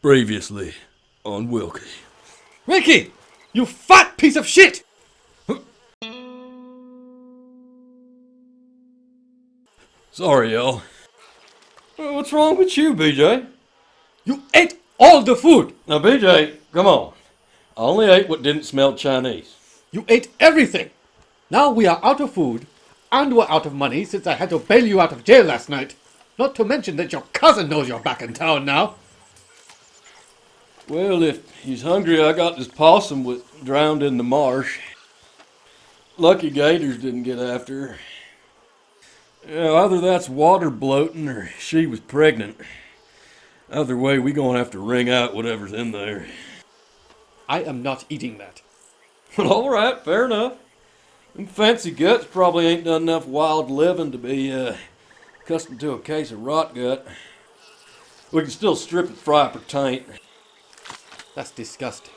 Previously on Wilkie. Wilkie! You fat piece of shit! Sorry, y'all. What's wrong with you, BJ? You ate all the food! Now, BJ, come on. I only ate what didn't smell Chinese. You ate everything! Now we are out of food, and we're out of money since I had to bail you out of jail last night. Not to mention that your cousin knows you're back in town now. Well, if he's hungry, I got this possum drowned in the marsh. Lucky gators didn't get after her. Either that's water bloating or she was pregnant. Either way, we gonna have to wring out whatever's in there. I am not eating that. Well, all right, fair enough. Them fancy guts probably ain't done enough wild living to be accustomed to a case of rot gut. We can still strip and fry for taint. That's disgusting.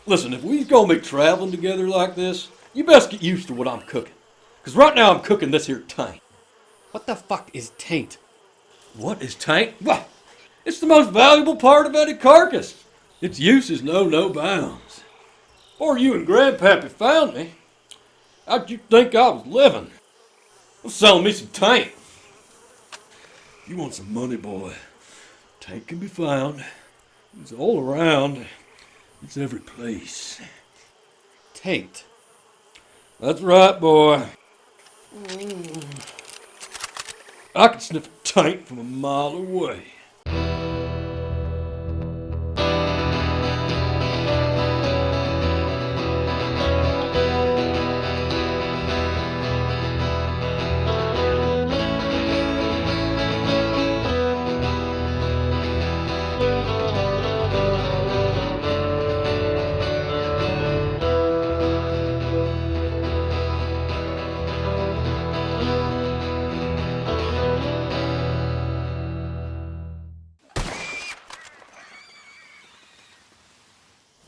Listen, if we gonna be traveling together like this, you best get used to what I'm cooking. Because right now I'm cooking this here taint. What the fuck is taint? What is taint? Well, it's the most valuable part of any carcass. Its uses know no bounds. Before you and Grandpappy found me, how'd you think I was living? I'm selling me some taint. You want some money, boy? Taint can be found. It's all around. It's every place. Taint. That's right, boy. I can sniff a taint from a mile away.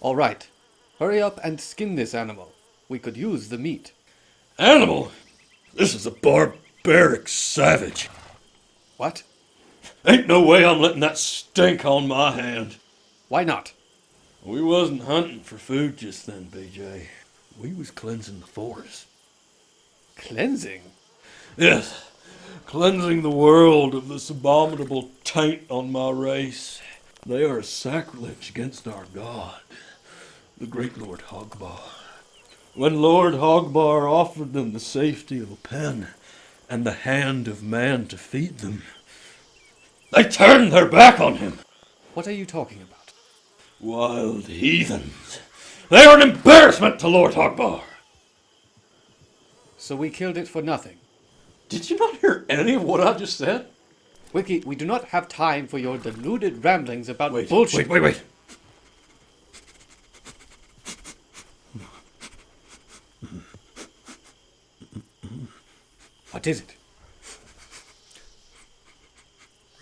All right. Hurry up and skin this animal. We could use the meat. Animal? This is a barbaric savage. What? Ain't no way I'm letting that stink on my hand. Why not? We wasn't hunting for food just then, BJ. We was cleansing the forest. Cleansing? Yes, cleansing the world of this abominable taint on my race. They are a sacrilege against our God, the great Lord Hogbar. When Lord Hogbar offered them the safety of a pen and the hand of man to feed them, they turned their back on him. What are you talking about? Wild heathens. They are an embarrassment to Lord Hogbar. So we killed it for nothing. Did you not hear any of what I just said? Wilkie, we do not have time for your deluded ramblings about bullshit. Wait. What is it?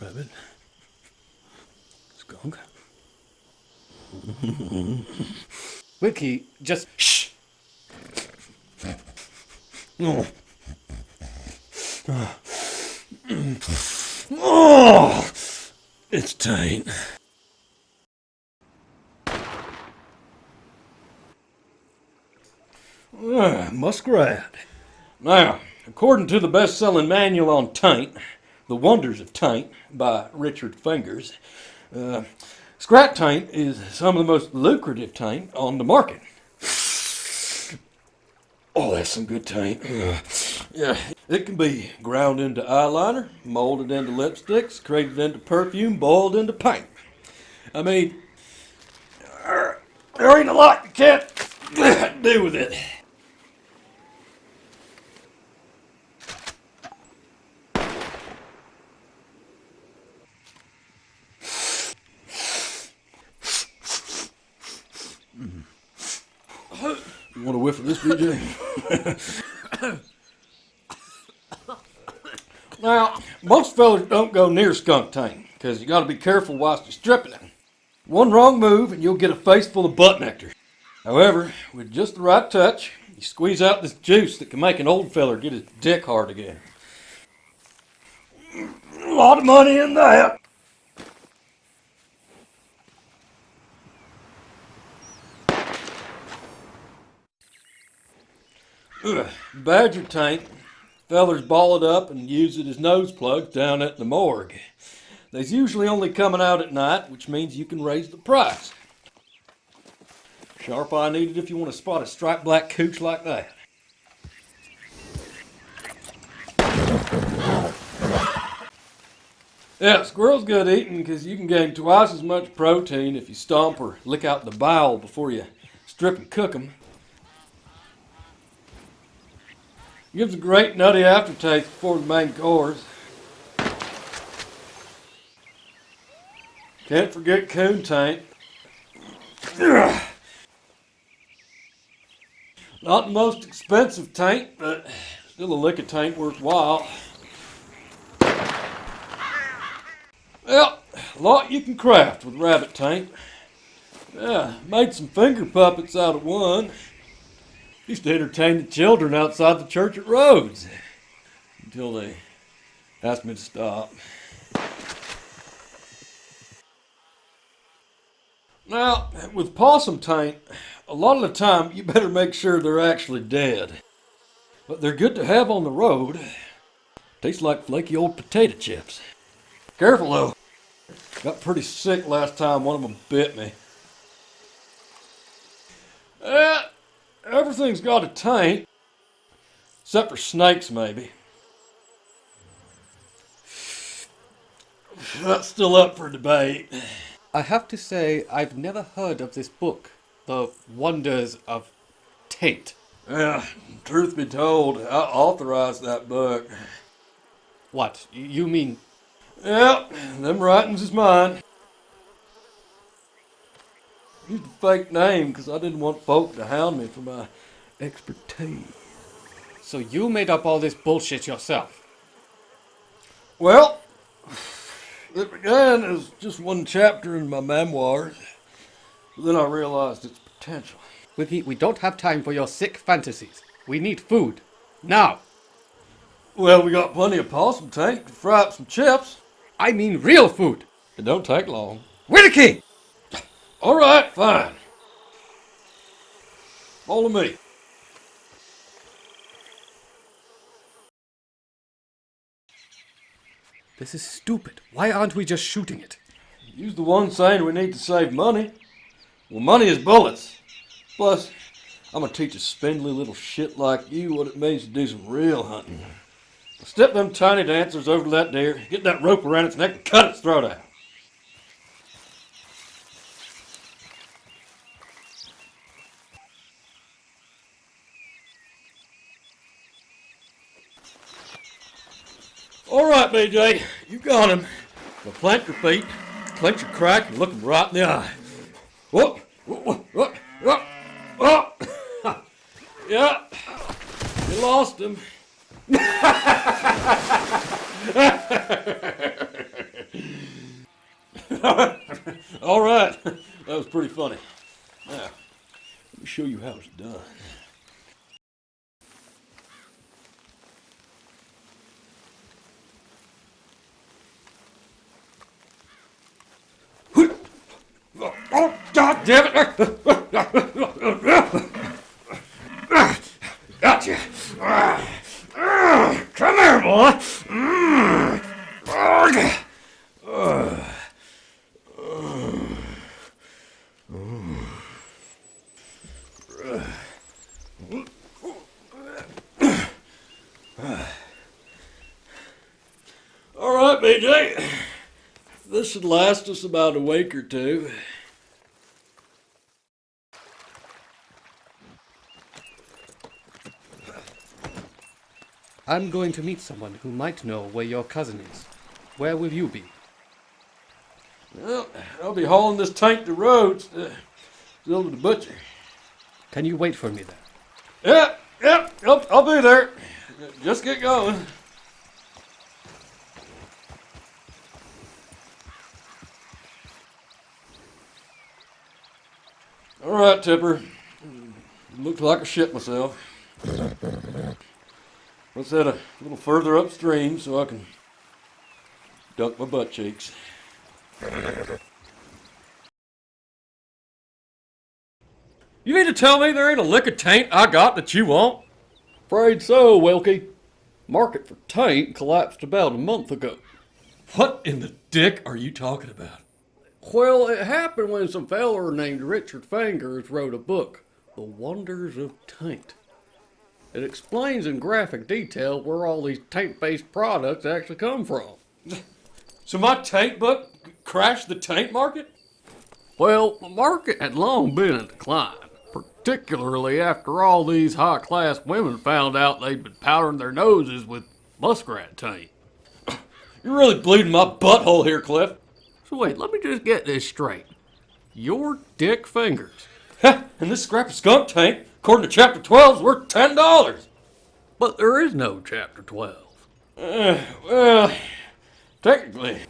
Rabbit. Skunk. Wilkie, just shh. Oh. Oh, it's taint. Muskrat. Now, according to the best-selling manual on taint, The Wonders of Taint by Richard Fingers, scrat taint is some of the most lucrative taint on the market. Oh, that's some good taint. Yeah, it can be ground into eyeliner, molded into lipsticks, created into perfume, boiled into paint. I mean, there ain't a lot you can't do with it. You want a whiff of this, BJ? Now, most fellas don't go near skunk taint because you got to be careful whilst you're stripping it. One wrong move and you'll get a face full of butt nectar. However, with just the right touch, you squeeze out this juice that can make an old feller get his dick hard again. A lot of money in that. Badger taint. Fellers ball it up and use it as nose plugs down at the morgue. They's usually only coming out at night, which means you can raise the price. Sharp eye needed if you want to spot a striped black cooch like that. Yeah, squirrel's good eating because you can gain twice as much protein if you stomp or lick out the bowel before you strip and cook them. Gives a great nutty aftertaste before the main course. Can't forget coon taint. Not the most expensive taint, but still a lick of taint worthwhile. Well, a lot you can craft with rabbit taint. Yeah, made some finger puppets out of one. Used to entertain the children outside the church at Rhodes. Until they asked me to stop. Now, with possum taint, a lot of the time you better make sure they're actually dead. But they're good to have on the road. Tastes like flaky old potato chips. Careful though. Got pretty sick last time one of them bit me. Everything's got a taint. Except for snakes, maybe. That's still up for debate. I have to say, I've never heard of this book, The Wonders of Taint. Yeah, truth be told, I authorized that book. What, you mean... Yep, them writings is mine. Used a fake name because I didn't want folk to hound me for my expertise. So you made up all this bullshit yourself? Well, it began as just one chapter in my memoirs. But then I realized its potential. Wilkie, we don't have time for your sick fantasies. We need food. Now! Well, we got plenty of possum tank to fry up some chips. I mean real food! It don't take long. Wilkie! All right, fine. Follow me. This is stupid. Why aren't we just shooting it? Use the one saying we need to save money. Well, money is bullets. Plus, I'm gonna teach a spindly little shit like you what it means to do some real hunting. Step them tiny dancers over to that deer, get that rope around its neck and cut its throat out. All right, BJ, you got him. Now plant your feet, clench your crack, and look him right in the eye. Whoop, whoop, whoop, whoop, whoop. Yeah, you lost him. All right, that was pretty funny. Now, let me show you how it's done. Oh, God damn it! Gotcha! Come here, boy! All right, BJ. This should last us about a week or two. I'm going to meet someone who might know where your cousin is. Where will you be? Well, I'll be hauling this tank to Rhodes to deliver to the butcher. Can you wait for me there? Yep, I'll be there. Just get going. All right, Tipper. Looks like I shit myself. Let's head a little further upstream so I can dunk my butt cheeks. You mean to tell me there ain't a lick of taint I got that you want? Afraid so, Wilkie. Market for Taint collapsed about a month ago. What in the dick are you talking about? Well, it happened when some feller named Richard Fingers wrote a book, The Wonders of Taint. It explains in graphic detail where all these taint-based products actually come from. So my taint book crashed the taint market? Well, the market had long been in decline, particularly after all these high-class women found out they'd been powdering their noses with muskrat taint. You're really bleeding my butthole here, Cliff. So wait, let me just get this straight. Your dick fingers. And this scrap of skunk taint, according to Chapter 12, is worth $10. But there is no Chapter 12. Well, technically.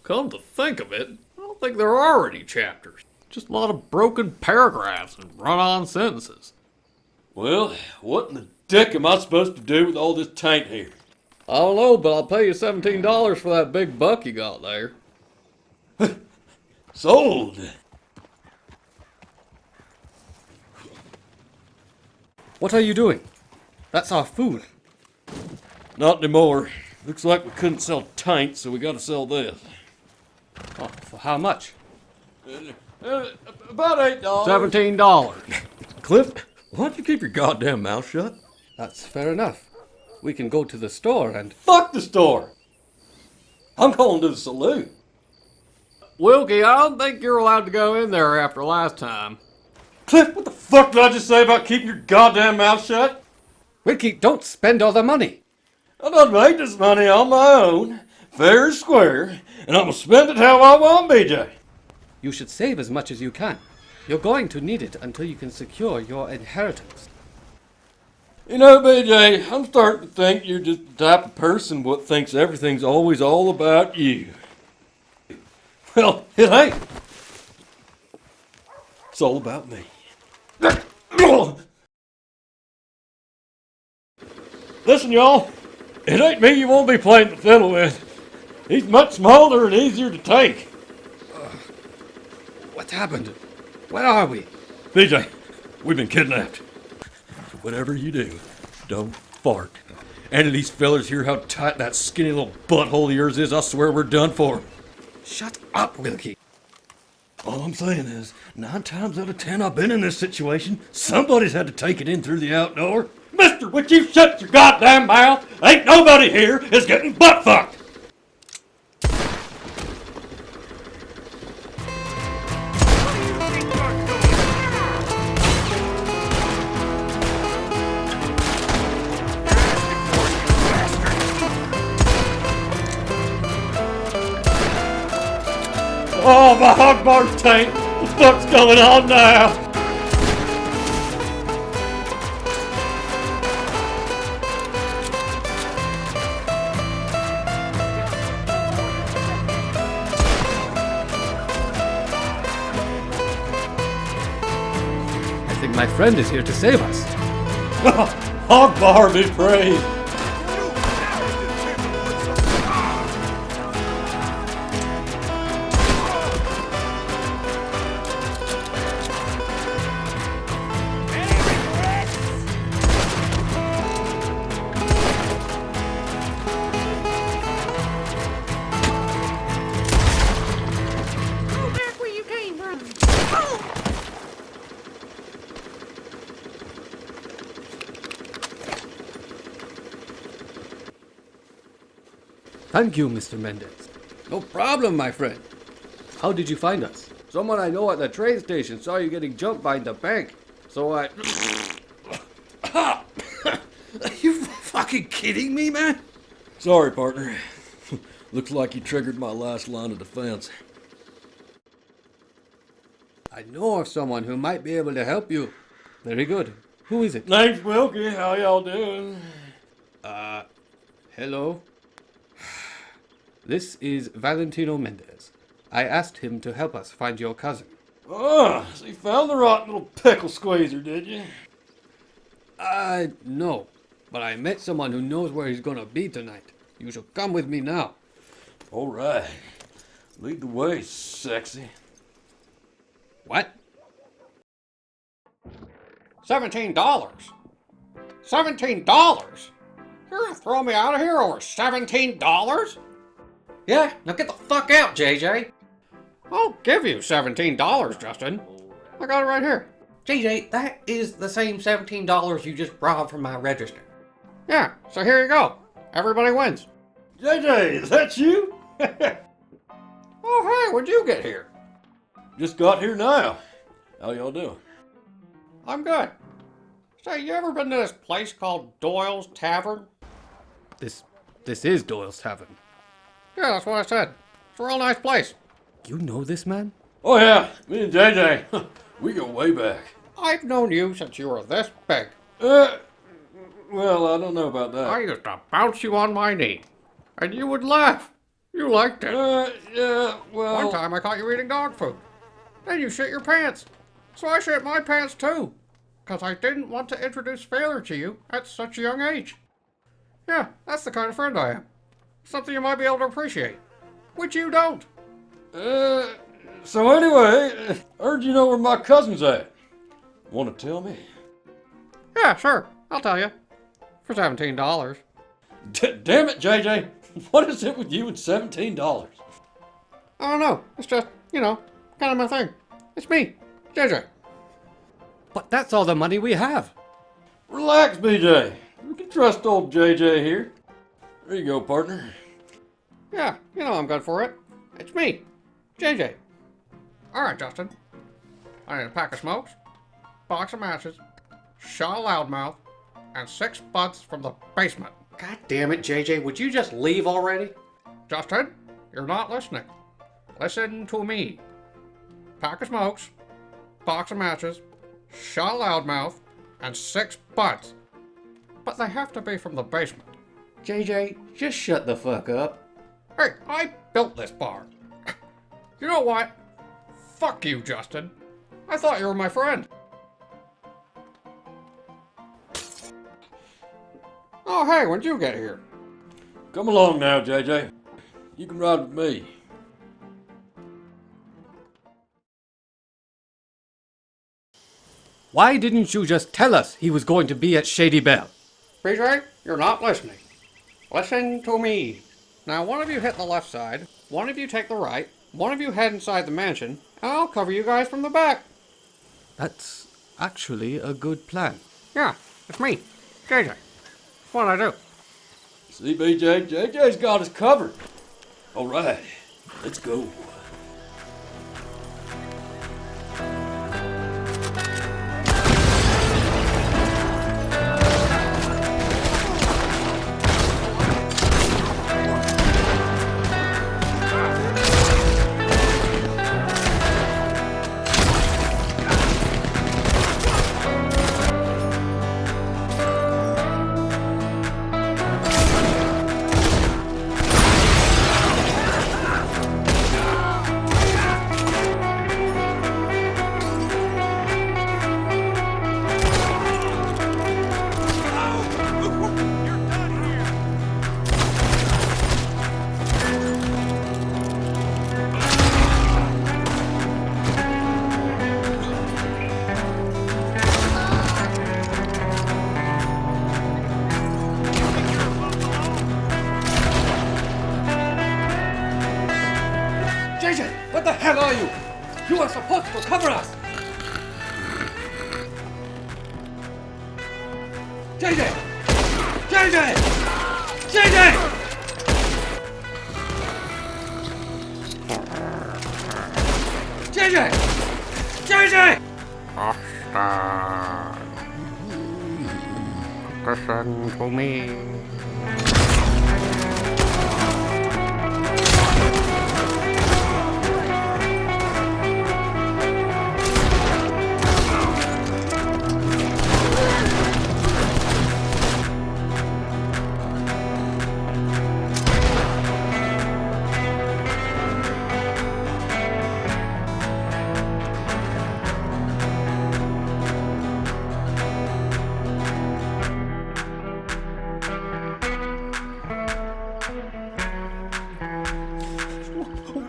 Come to think of it, I don't think there are any chapters. Just a lot of broken paragraphs and run-on sentences. Well, what in the dick am I supposed to do with all this taint here? I don't know, but I'll pay you $17 for that big buck you got there. Sold! What are you doing? That's our food. Not anymore. Looks like we couldn't sell taint, so we gotta sell this. Oh, for how much? About $8. $17. Cliff, why don't you keep your goddamn mouth shut? That's fair enough. We can go to the store and... Fuck the store! I'm going to the saloon. Wilkie, I don't think you're allowed to go in there after last time. Cliff, what the fuck did I just say about keeping your goddamn mouth shut? Wilkie, don't spend all the money. I done made this money on my own, fair and square, and I'm gonna spend it how I want, BJ. You should save as much as you can. You're going to need it until you can secure your inheritance. You know, BJ, I'm starting to think you're just the type of person what thinks everything's always all about you. Well, it ain't. It's all about me. Listen, y'all, it ain't me you won't be playing the fiddle with. He's much smaller and easier to take. What happened? Where are we? BJ, we've been kidnapped. So whatever you do, don't fart. Any of these fellers hear how tight that skinny little butthole of yours is, I swear we're done for. Shut up, Wilkie. All I'm saying is, 9 times out of 10 I've been in this situation. Somebody's had to take it in through the outdoor. Mister, would you shut your goddamn mouth? Ain't nobody here is getting butt fucked. Oh, my hog bar's taint. What the fuck's going on now? I think my friend is here to save us. Hog bar be praised. Thank you, Mr. Mendez. No problem, my friend. How did you find us? Someone I know at the train station saw you getting jumped by the bank, so I... Are you fucking kidding me, man? Sorry, partner. Looks like you triggered my last line of defense. I know of someone who might be able to help you. Very good. Who is it? Name's Wilkie. How y'all doing? Hello? This is Valentino Mendez. I asked him to help us find your cousin. Oh, so you found the rotten little pickle squeezer, did you? No. But I met someone who knows where he's gonna be tonight. You shall come with me now. All right. Lead the way, sexy. What? $17. $17? You're gonna throw me out of here over $17? Yeah, now get the fuck out, JJ. I'll give you $17, Justin. I got it right here. JJ, that is the same $17 you just robbed from my register. Yeah, so here you go. Everybody wins. JJ, is that you? Oh, hey, when'd you get here? Just got here now. How y'all doing? I'm good. Say, you ever been to this place called Doyle's Tavern? This is Doyle's Tavern. Yeah, that's what I said. It's a real nice place. You know this man? Oh yeah, me and JJ, we go way back. I've known you since you were this big. Well, I don't know about that. I used to bounce you on my knee, and you would laugh. You liked it. Yeah, well... One time I caught you eating dog food. Then you shit your pants. So I shit my pants too. Because I didn't want to introduce failure to you at such a young age. Yeah, that's the kind of friend I am. Something you might be able to appreciate. Which you don't. So anyway, heard you know where my cousin's at. Want to tell me? Yeah, sure. I'll tell you. For $17. Damn it, JJ. What is it with you and $17? I don't know. It's just, kind of my thing. It's me, JJ. But that's all the money we have. Relax, BJ. We can trust old JJ here. There you go, partner. Yeah, I'm good for it. It's me, JJ. Alright, Justin. I need a pack of smokes, box of matches, shot of loudmouth, and 6 butts from the basement. God damn it, JJ, would you just leave already? Justin, you're not listening. Listen to me. Pack of smokes, box of matches, shot of loudmouth, and 6 butts. But they have to be from the basement. JJ, just shut the fuck up. Hey, I built this bar. You know what? Fuck you, Justin. I thought you were my friend. Oh, hey, when'd you get here? Come along now, JJ. You can ride with me. Why didn't you just tell us he was going to be at Shady Belle? BJ, you're not listening. Listen to me. Now, one of you hit the left side, one of you take the right, one of you head inside the mansion, and I'll cover you guys from the back. That's actually a good plan. Yeah, it's me, JJ. That's what I do. See, BJ, JJ's got us covered. All right, let's go. What the hell are you? You are supposed to cover us! JJ! JJ! JJ! JJ! JJ! Listen to me.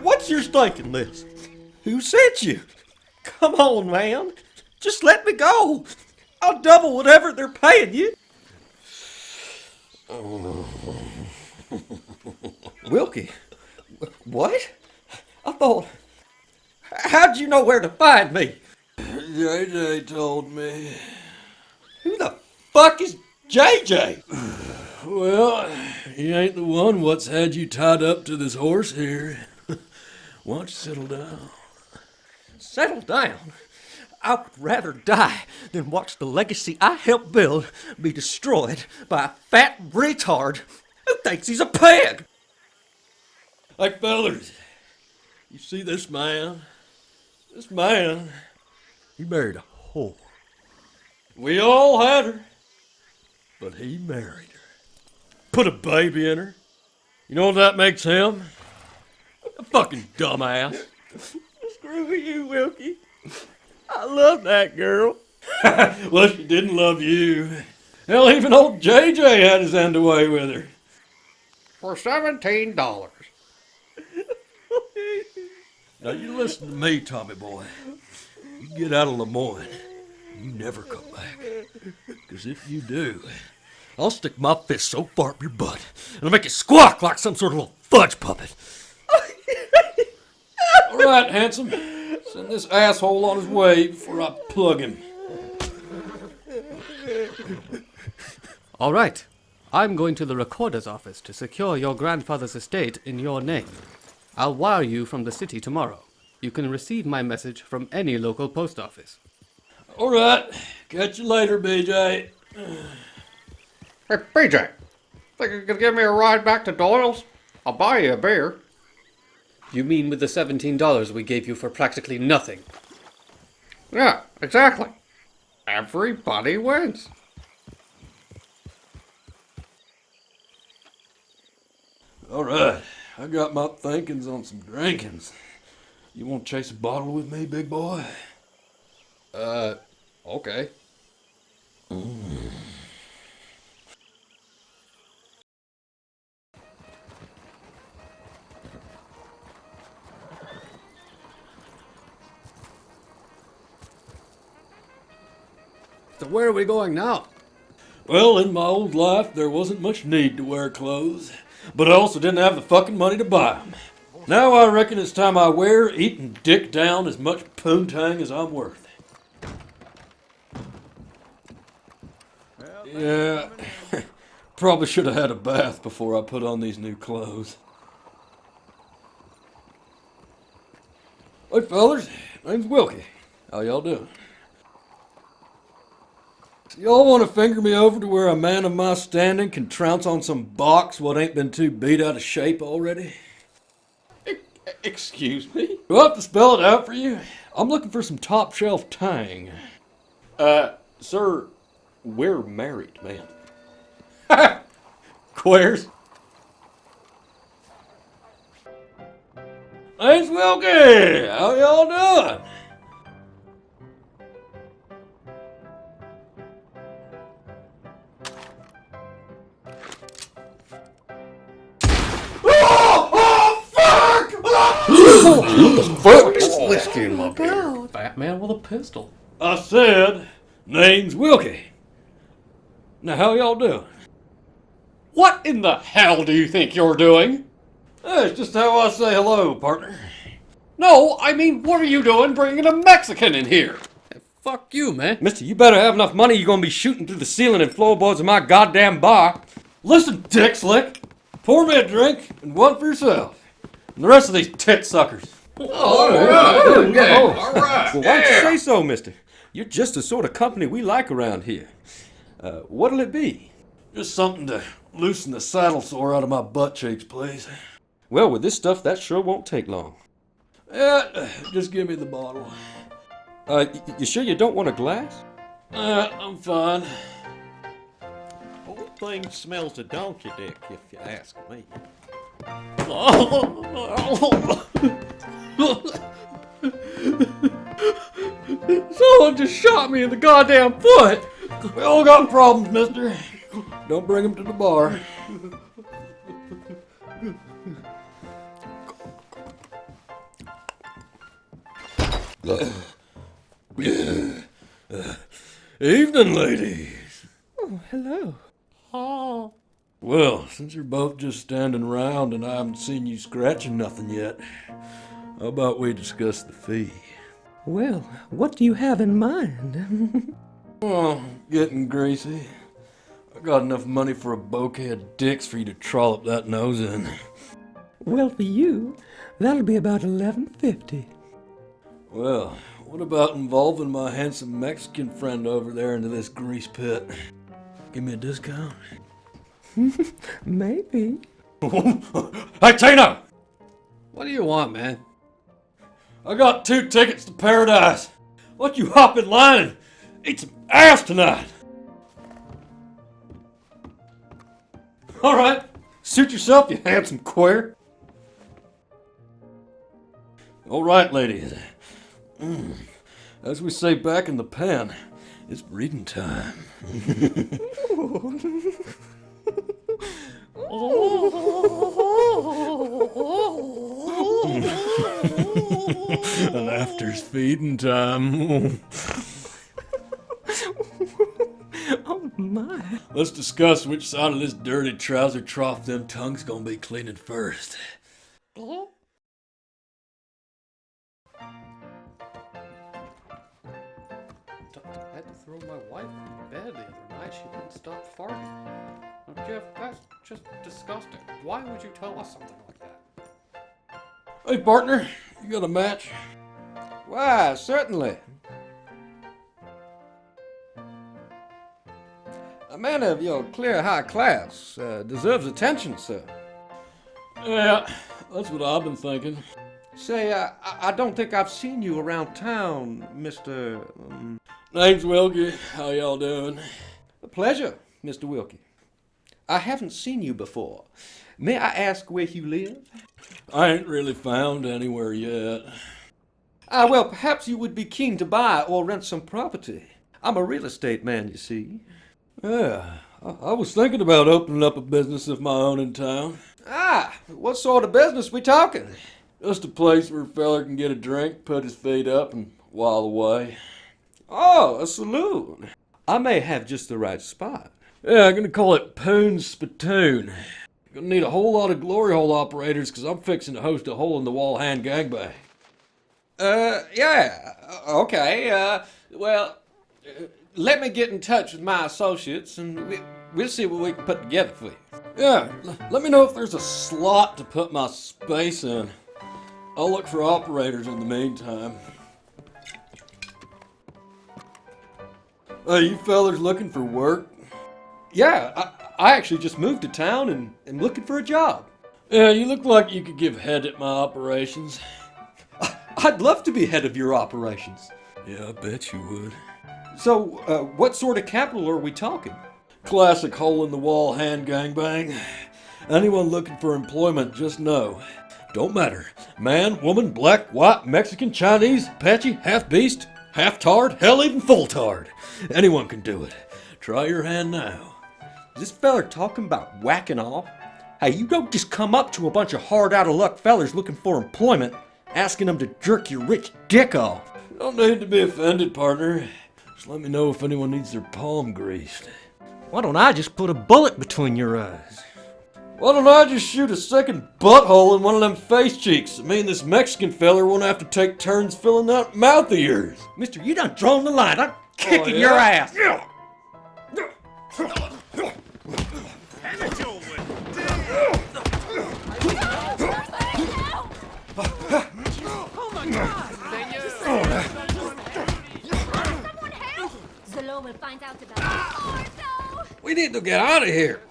What's your stinking list? Who sent you? Come on, man. Just let me go. I'll double whatever they're paying you. Wilkie? What? I thought... How'd you know where to find me? JJ told me. Who the fuck is JJ? Well, he ain't the one what's had you tied up to this horse here. Why don't you settle down? Settle down? I would rather die than watch the legacy I helped build be destroyed by a fat retard who thinks he's a pig. Hey, fellas, you see this man? This man, he married a whore. We all had her, but he married her. Put a baby in her. You know what that makes him? A fucking dumbass. Screw you, Wilkie. I love that girl. Well, she didn't love you. Hell, even old JJ had his end away with her. For $17. Now, you listen to me, Tommy boy. You get out of Lemoyne, you never come back. Because if you do, I'll stick my fist so far up your butt, and I'll make you squawk like some sort of little fudge puppet. All right, handsome. Send this asshole on his way before I plug him. All right. I'm going to the recorder's office to secure your grandfather's estate in your name. I'll wire you from the city tomorrow. You can receive my message from any local post office. All right. Catch you later, BJ. Hey, BJ, think you could give me a ride back to Doyle's? I'll buy you a beer. You mean with the $17 we gave you for practically nothing? Yeah, exactly. Everybody wins. All right. I got my thinkings on some drinkings. You want to chase a bottle with me, big boy? Okay. So where are we going now? Well, in my old life, there wasn't much need to wear clothes, but I also didn't have the fucking money to buy them. Now I reckon it's time I wear, eat, and dick down as much poontang as I'm worth. Yeah, probably should have had a bath before I put on these new clothes. Hey, fellers, name's Wilkie. How y'all doing? Y'all want to finger me over to where a man of my standing can trounce on some box what ain't been too beat out of shape already? Excuse me? Do I have to spell it out for you? I'm looking for some top shelf tang. Sir, we're married, man. Queers. Name's Wilkie. How y'all doing? There's whiskey in my beer. Fat man with a pistol. I said, name's Wilkie. Now, how y'all doing? What in the hell do you think you're doing? That's just how I say hello, partner. No, I mean, what are you doing bringing a Mexican in here? Fuck you, man. Mister, you better have enough money. You're gonna be shooting through the ceiling and floorboards of my goddamn bar. Listen, Dick Slick, pour me a drink and one for yourself. And the rest of these tit suckers. All right. Well, why don't you say so, mister? You're just the sort of company we like around here. What'll it be? Just something to loosen the saddle sore out of my butt cheeks, please. Well, with this stuff, that sure won't take long. Yeah, just give me the bottle. You sure you don't want a glass? I'm fine. Whole thing smells of donkey dick, if you ask me. Someone just shot me in the goddamn foot. We all got problems, mister. Don't bring them to the bar. Evening, ladies. Oh, hello. Oh. Well, since you're both just standing around and I haven't seen you scratching nothing yet, how about we discuss the fee? Well, what do you have in mind? Well, getting greasy. I got enough money for a bouquet of dicks for you to trollop that nose in. Well, for you, that'll be about $11.50. Well, what about involving my handsome Mexican friend over there into this grease pit? Give me a discount? Maybe. Hey, Tina! What do you want, man? I got 2 tickets to paradise. Why don't you hop in line and eat some ass tonight? All right, suit yourself, you handsome queer. All right, ladies. As we say back in the pen, it's breeding time. And after's feeding time. Oh, my. Let's discuss which side of this dirty trouser trough them tongues gonna be cleaning first. I had to throw my wife in bed the other night. She wouldn't stop farting. Now, Jeff, that's just disgusting. Why would you tell us something like that? Hey, partner, you got a match? Why, certainly. A man of your clear high class deserves attention, sir. Yeah, that's what I've been thinking. Say, I don't think I've seen you around town, Mr. Name's Wilkie. How y'all doing? A pleasure, Mr. Wilkie. I haven't seen you before. May I ask where you live? I ain't really found anywhere yet. Well, perhaps you would be keen to buy or rent some property. I'm a real estate man, you see. Yeah, I was thinking about opening up a business of my own in town. What sort of business we talking? Just a place where a feller can get a drink, put his feet up, and while away. Oh, a saloon. I may have just the right spot. Yeah, I'm gonna call it Poon's Spittoon. Gonna need a whole lot of glory hole operators, cause I'm fixing to host a hole-in-the-wall hand gangbang. Yeah, okay, let me get in touch with my associates and we'll see what we can put together for you. Yeah, let me know if there's a slot to put my space in. I'll look for operators in the meantime. Hey, you fellers looking for work? Yeah, I actually just moved to town and am looking for a job. Yeah, you look like you could give head at my operations. I'd love to be head of your operations. Yeah, I bet you would. So, what sort of capital are we talking? Classic hole-in-the-wall hand gangbang. Anyone looking for employment, just know. Don't matter. Man, woman, black, white, Mexican, Chinese, Apache, half-beast, half-tard, hell, even full-tard. Anyone can do it. Try your hand now. Is this feller talking about whacking off? Hey, you don't just come up to a bunch of hard out-of-luck fellers looking for employment, asking them to jerk your rich dick off. You don't need to be offended, partner. Just let me know if anyone needs their palm greased. Why don't I just put a bullet between your eyes? Why don't I just shoot a second butthole in one of them face cheeks? Me and this Mexican feller won't have to take turns filling that mouth of yours. Mister, you done drawn the line. I'm kicking yeah? your ass. Zalo will find out about it. We need to get out of here.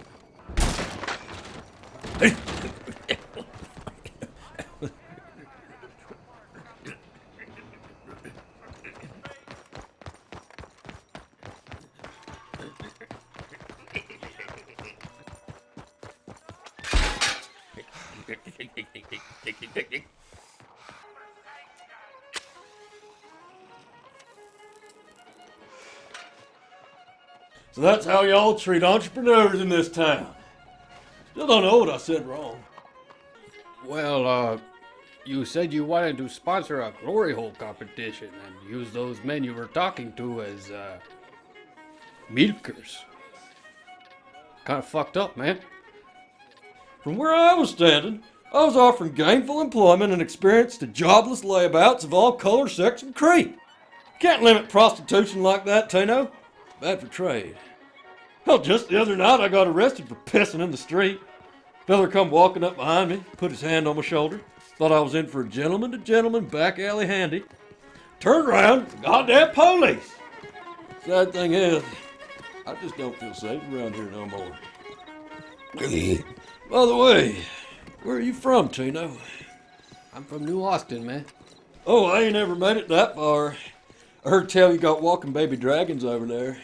So that's how y'all treat entrepreneurs in this town. Still don't know what I said wrong. Well, you said you wanted to sponsor a glory hole competition and use those men you were talking to as, milkers. Kinda fucked up, man. From where I was standing, I was offering gainful employment and experience to jobless layabouts of all color, sex, and creed. Can't limit prostitution like that, Tino. Bad for trade. Hell, just the other night I got arrested for pissing in the street. Feller come walking up behind me, put his hand on my shoulder. Thought I was in for a gentleman-to-gentleman back alley handy. Turned around, it's the goddamn police. Sad thing is, I just don't feel safe around here no more. By the way, where are you from, Tino? I'm from New Austin, man. Oh, I ain't ever made it that far. I heard tell you got walking baby dragons over there.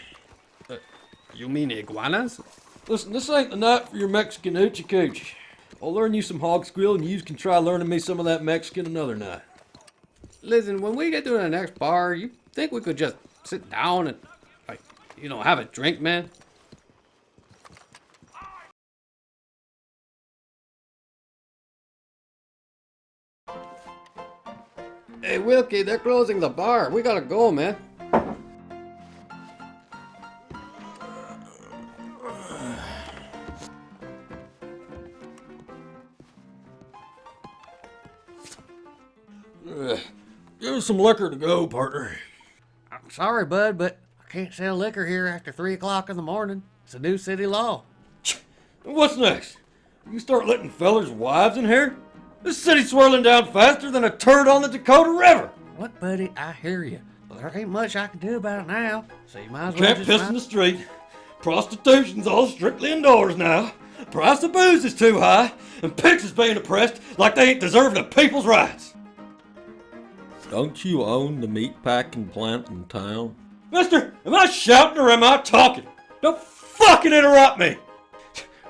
You mean iguanas? Listen, this ain't the night for your Mexican hoochie coochie. I'll learn you some hog squeal and you can try learning me some of that Mexican another night. Listen, when we get to the next bar, you think we could just sit down and, have a drink, man? Hey, Wilkie, they're closing the bar. We gotta go, man. Give us some liquor to go, partner. I'm sorry, bud, but I can't sell liquor here after 3 o'clock in the morning. It's a new city law. And what's next? You start letting fellers' wives in here? This city's swirling down faster than a turd on the Dakota River. Look, buddy, I hear you. But there ain't much I can do about it now. So you might as well Can't just piss in the street. Prostitution's all strictly indoors now. Price of booze is too high, and pigs is being oppressed like they ain't deserving of people's rights. Don't you own the meatpacking plant in town? Mister, am I shouting or am I talking? Don't fucking interrupt me.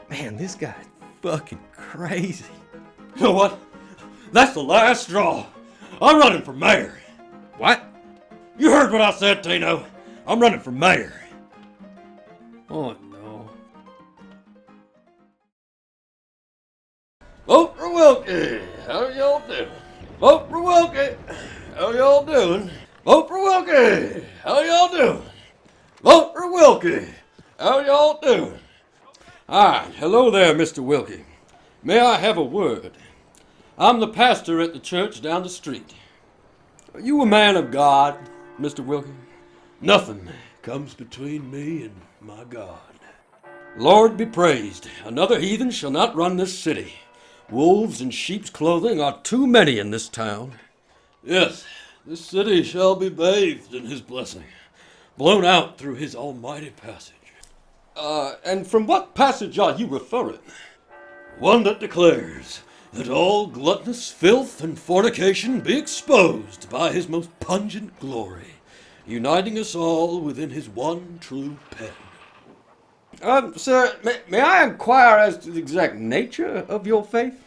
Man, this guy's fucking crazy. You know what? That's the last straw. I'm running for mayor. What? You heard what I said, Tino. I'm running for mayor. Oh, no. Vote for Wilkie. How y'all doing? Vote for Wilkie. How y'all doing? Vote for Wilkie. How y'all doing? Vote for Wilkie. How y'all doing? Hi, hello there, Mr. Wilkie. May I have a word? I'm the pastor at the church down the street. Are you a man of God, Mr. Wilkie? Nothing comes between me and my God. Lord be praised. Another heathen shall not run this city. Wolves in sheep's clothing are too many in this town. Yes, this city shall be bathed in his blessing, blown out through his almighty passage. And from what passage are you referring? One that declares that all gluttonous filth and fornication be exposed by his most pungent glory, uniting us all within his one true pen. Sir, may I inquire as to the exact nature of your faith?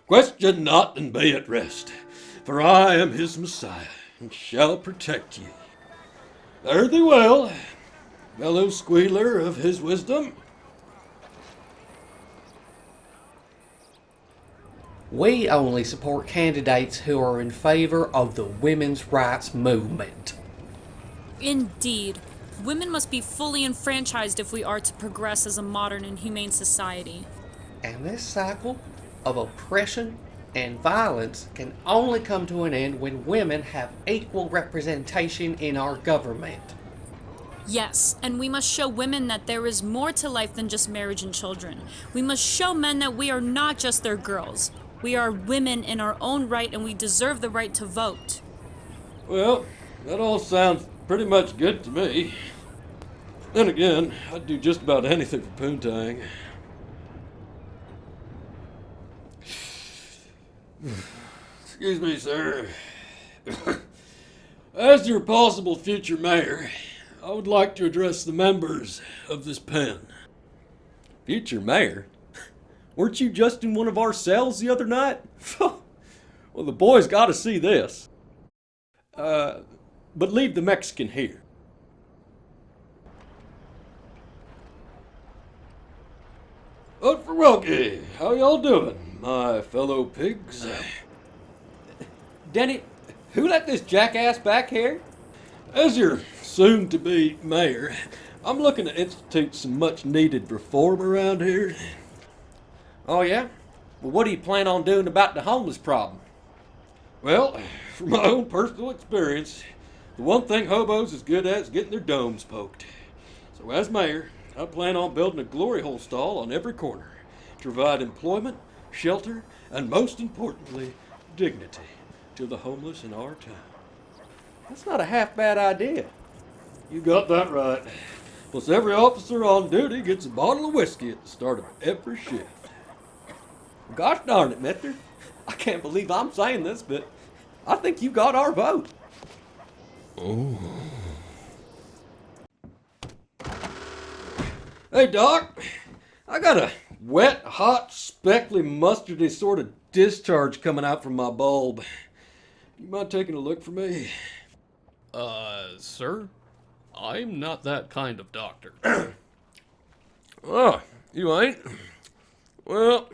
Question not and be at rest, for I am his Messiah, and shall protect ye. Fare thee well, fellow squealer of his wisdom. We only support candidates who are in favor of the women's rights movement. Indeed. Women must be fully enfranchised if we are to progress as a modern and humane society. And this cycle of oppression and violence can only come to an end when women have equal representation in our government. Yes, and we must show women that there is more to life than just marriage and children. We must show men that we are not just their girls. We are women in our own right, and we deserve the right to vote. Well, that all sounds pretty much good to me. Then again, I'd do just about anything for poontang. Excuse me, sir. As your possible future mayor, I would like to address the members of this pen. Future mayor? Weren't you just in one of our cells the other night? Well, the boys gotta see this. But leave the Mexican here. Vote for Wilkie. How y'all doing, my fellow pigs? Denny, who let this jackass back here? As your soon-to-be mayor, I'm looking to institute some much-needed reform around here. Oh, yeah? Well, what do you plan on doing about the homeless problem? Well, from my own personal experience, the one thing hobos is good at is getting their domes poked. So as mayor, I plan on building a glory hole stall on every corner to provide employment, shelter, and most importantly, dignity to the homeless in our town. That's not a half bad idea. You got that right. Plus every officer on duty gets a bottle of whiskey at the start of every shift. Gosh darn it, mister. I can't believe I'm saying this, but I think you got our vote. Hey, Doc. I got a wet, hot, speckly, mustardy sort of discharge coming out from my bulb. You mind taking a look for me? Sir? I'm not that kind of doctor. Oh, you ain't? Well,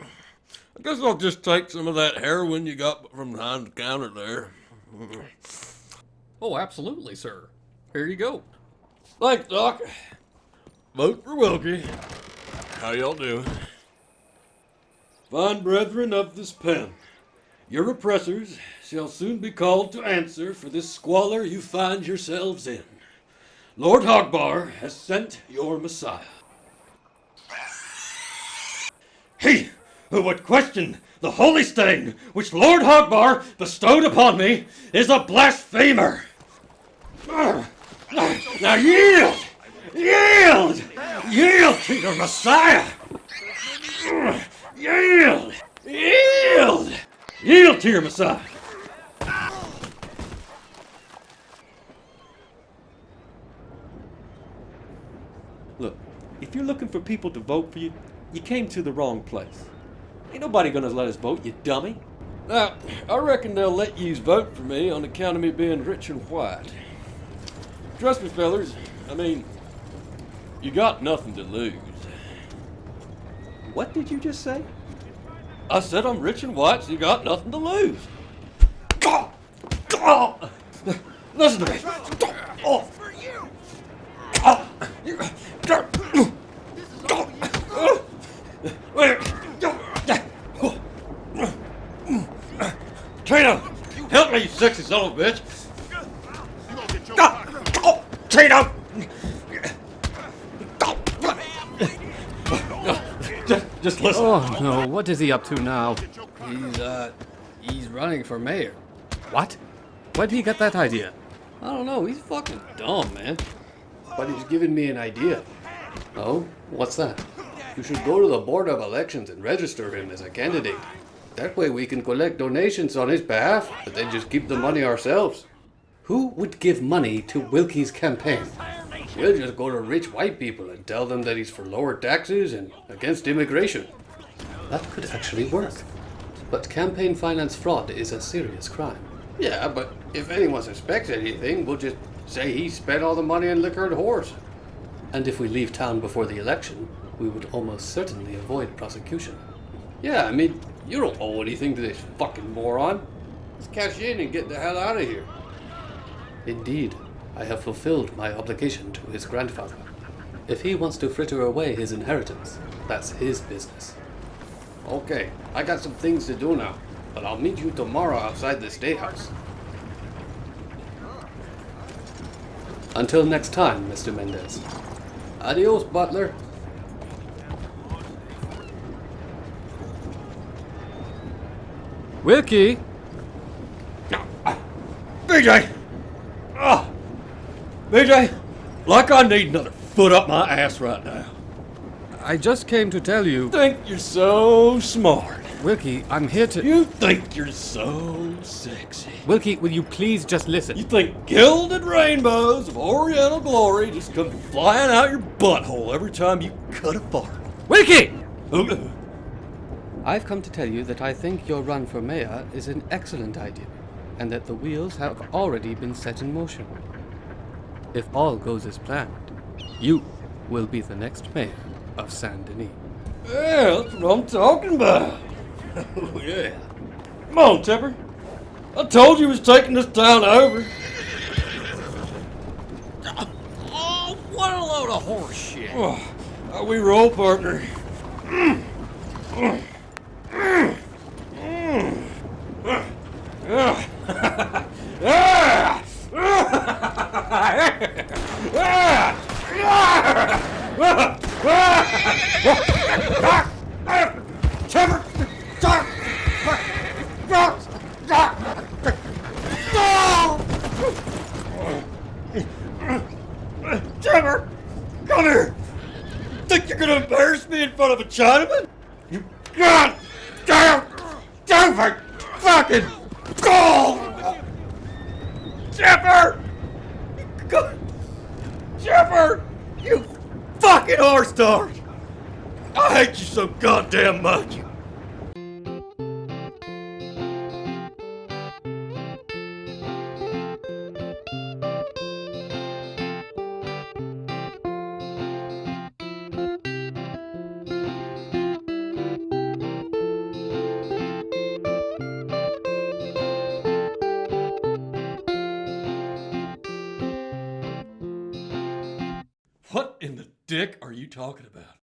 I guess I'll just take some of that heroin you got from behind the counter there. Oh, absolutely, sir. Here you go. Thanks, Doc. Vote for Wilkie. How y'all doing? Fine brethren of this pen, your oppressors shall soon be called to answer for this squalor you find yourselves in. Lord Hogbar has sent your Messiah. He who would question the holy stain which Lord Hogbar bestowed upon me is a blasphemer. Now yield! Yield! Yield to your Messiah! Yield! Yield! Yield to your Messiah! Look, if you're looking for people to vote for you, you came to the wrong place. Ain't nobody gonna let us vote, you dummy. Now, I reckon they'll let yous vote for me on account of me being rich and white. Trust me, fellers, I mean, you got nothing to lose. What did you just say? I said I'm rich and white, so you got nothing to lose. Listen to me. Trino, help me, you sexy son of a bitch. Trino! Just listen. Oh, no. What is he up to now? He's running for mayor. What? Where'd he get that idea? I don't know, he's fucking dumb, man. But he's given me an idea. Oh? What's that? You should go to the Board of Elections and register him as a candidate. That way we can collect donations on his behalf, but then just keep the money ourselves. Who would give money to Wilkie's campaign? We'll just go to rich white people and tell them that he's for lower taxes and against immigration. That could actually work. But campaign finance fraud is a serious crime. Yeah, but if anyone suspects anything, we'll just say he spent all the money on liquor and whores. And if we leave town before the election, we would almost certainly avoid prosecution. Yeah, I mean, you don't owe anything to this fucking moron. Let's cash in and get the hell out of here. Indeed, I have fulfilled my obligation to his grandfather. If he wants to fritter away his inheritance, that's his business. Okay, I got some things to do now, but I'll meet you tomorrow outside the State House. Until next time, Mr. Mendez. Adios, butler. Wilkie! BJ! Oh, BJ, like I need another foot up my ass right now. I just came to tell you... Think you're so smart. Wilkie, I'm here to... You think you're so sexy. Wilkie, will you please just listen? You think gilded rainbows of oriental glory just come flying out your butthole every time you cut a fart. Wilkie! Oh, I've come to tell you that I think your run for mayor is an excellent idea, and that the wheels have already been set in motion. If all goes as planned, you will be the next mayor of Saint Denis. yeah, that's what I'm talking about. Oh, yeah. Come on, Tipper. I told you he was taking this town over. Oh, what a load of horse shit. Oh, how we roll, partner. Trevor, come here. Think you're gonna embarrass me in front of a Chinaman? You goddamn stupid fucking goal! Chipper! Chipper! You fucking horse dog! I hate you so goddamn much! What in the dick are you talking about?